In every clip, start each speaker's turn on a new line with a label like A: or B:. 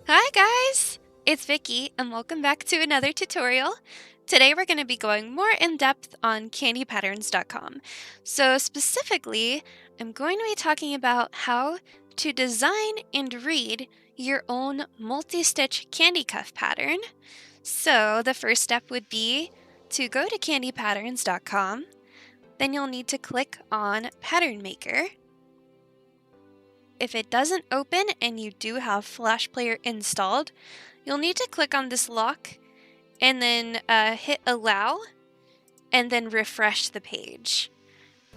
A: Hi guys! It's Vicky and welcome back to another tutorial. Today we're going to be going more in depth on candypatterns.com. So specifically, I'm going to be talking about how to design and read your own multi-stitch candy cuff pattern. So the first step would be to go to candypatterns.com. Then you'll need to click on Pattern Maker. If it doesn't open and you do have Flash Player installed, you'll need to click on this lock and then hit allow and then refresh the page.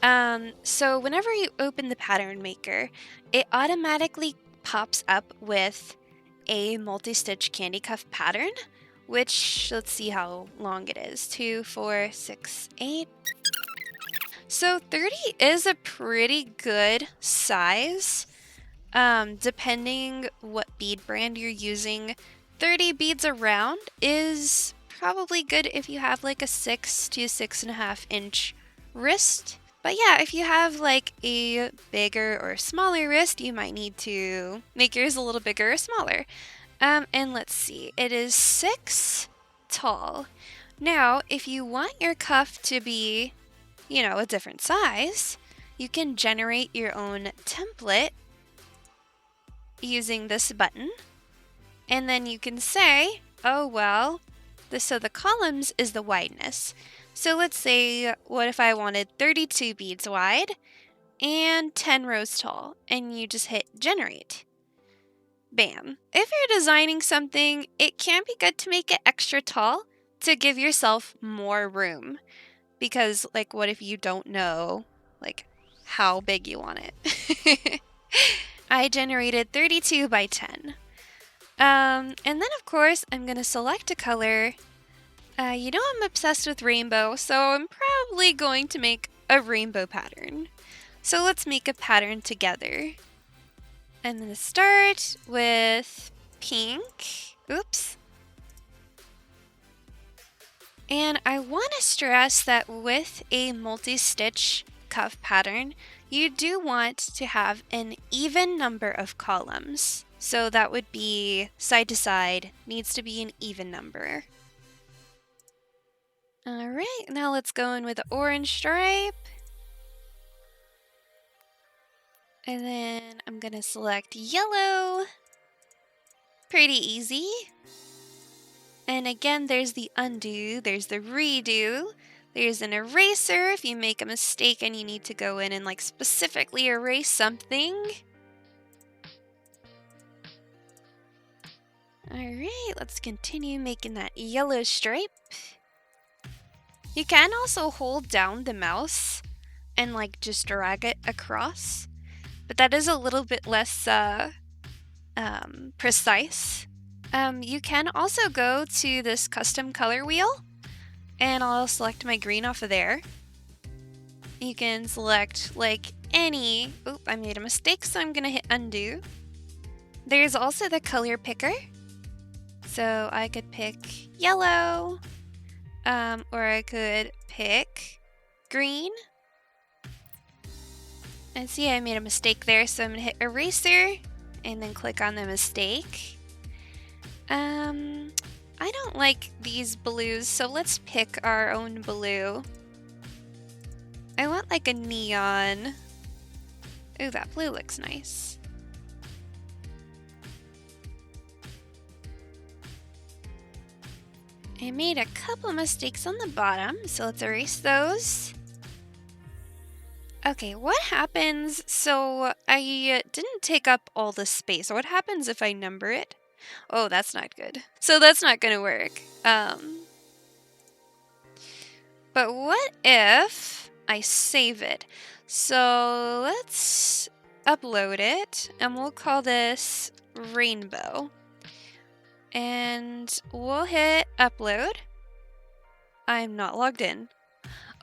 A: So whenever you open the pattern maker, it automatically pops up with a multi-stitch candy cuff pattern, which let's see how long it is. 2, 4, 6, 8. So 30 is a pretty good size. Depending what bead brand you're using, 30 beads around is probably good if you have like a 6 to 6.5 inch wrist. But yeah, if you have like a bigger or smaller wrist, you might need to make yours a little bigger or smaller. And let's see, it is 6 tall. Now, if you want your cuff to be, a different size, you can generate your own template using this button, and then you can say, oh well, so the columns is the wideness. So let's say, what if I wanted 32 beads wide and 10 rows tall, and you just hit generate. Bam. If you're designing something, it can be good to make it extra tall to give yourself more room, because like what if you don't know like how big you want it? I generated 32 by 10. And then of course I'm going to select a color. I'm obsessed with rainbow, so I'm probably going to make a rainbow pattern. So let's make a pattern together. I'm going to start with pink. Oops. And I want to stress that with a multi-stitch cuff pattern, you do want to have an even number of columns. So that would be side to side, needs to be an even number. All right, now let's go in with the orange stripe. And then I'm gonna select yellow. Pretty easy. And again, there's the undo, there's the redo. There's an eraser if you make a mistake and you need to go in and like specifically erase something. Alright, let's continue making that yellow stripe. You can also hold down the mouse and like just drag it across, but that is a little bit less precise. You can also go to this custom color wheel, and I'll select my green off of there. You can select like any, I made a mistake, so I'm gonna hit undo. There's also the color picker. So I could pick yellow, or I could pick green. And see, I made a mistake there, so I'm gonna hit eraser and then click on the mistake. I don't like these blues, so let's pick our own blue. I want like a neon. Ooh, that blue looks nice. I made a couple mistakes on the bottom, so let's erase those. Okay, what happens? So I didn't take up all the space. What happens if I number it? Oh, that's not good. So that's not gonna work. But what if I save it? So let's upload it, and we'll call this Rainbow. And we'll hit upload. I'm not logged in.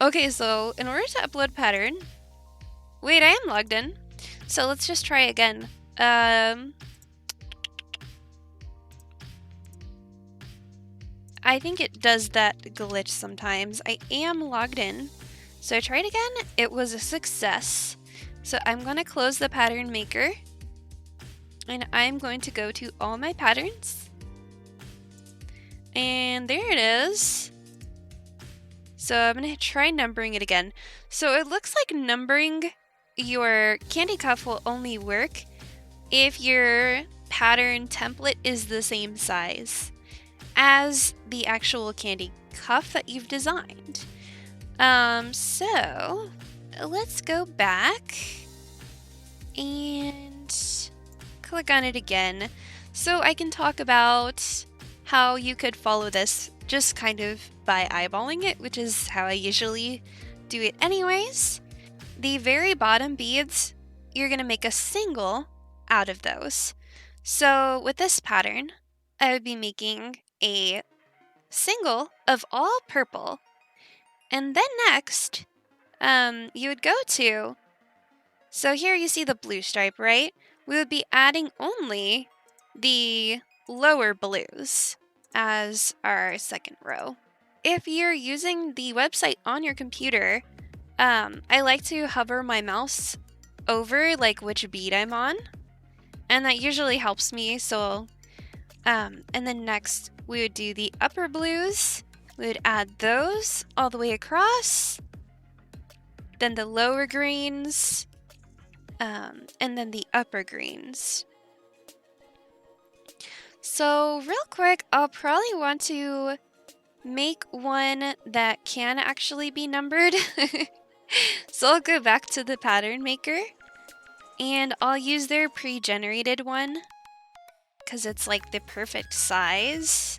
A: Okay, so in order to upload pattern, wait, I am logged in. So let's just try again. I think it does that glitch sometimes. I am logged in. So I tried again. It was a success. So I'm going to close the pattern maker. And I'm going to go to all my patterns. And there it is. So I'm going to try numbering it again. So it looks like numbering your candy cuff will only work if your pattern template is the same size as the actual candy cuff that you've designed. So let's go back and click on it again so I can talk about how you could follow this just kind of by eyeballing it, which is how I usually do it anyways. The very bottom beads, you're going to make a single out of those. So with this pattern, I would be making a single of all purple. And then next, you would go to, so here you see the blue stripe, right? We would be adding only the lower blues as our second row. If you're using the website on your computer, I like to hover my mouse over like which bead I'm on, and that usually helps me. So, and then next we would do the upper blues. We would add those all the way across, then the lower greens, and then the upper greens. So real quick, I'll probably want to make one that can actually be numbered. So I'll go back to the pattern maker and I'll use their pre-generated one because it's like the perfect size.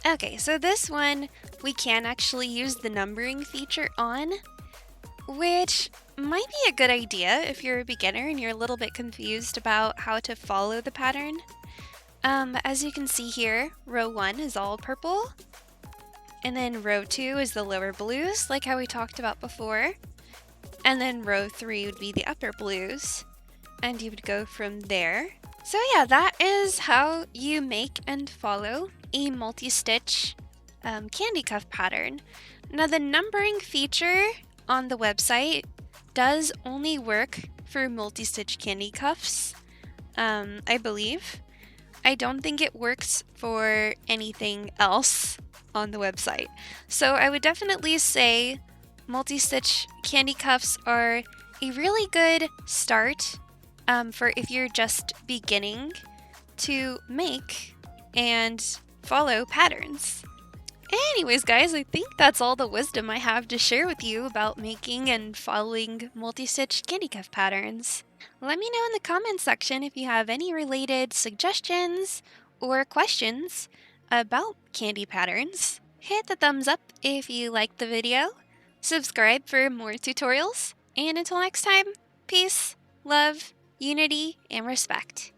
A: Okay, so this one we can actually use the numbering feature on, which might be a good idea if you're a beginner and you're a little bit confused about how to follow the pattern. As you can see here, row 1 is all purple, and then row 2 is the lower blues, like how we talked about before, and then row 3 would be the upper blues, and you would go from there. So yeah, that is how you make and follow a multi-stitch candy cuff pattern. Now the numbering feature on the website does only work for multi-stitch candy cuffs, I believe. I don't think it works for anything else on the website. So I would definitely say multi-stitch candy cuffs are a really good start for if you're just beginning to make and follow patterns. Anyways, guys, I think that's all the wisdom I have to share with you about making and following multi-stitch candy cuff patterns. Let me know in the comments section if you have any related suggestions or questions about candy patterns. Hit the thumbs up if you liked the video, subscribe for more tutorials, and until next time, peace, love, unity, and respect.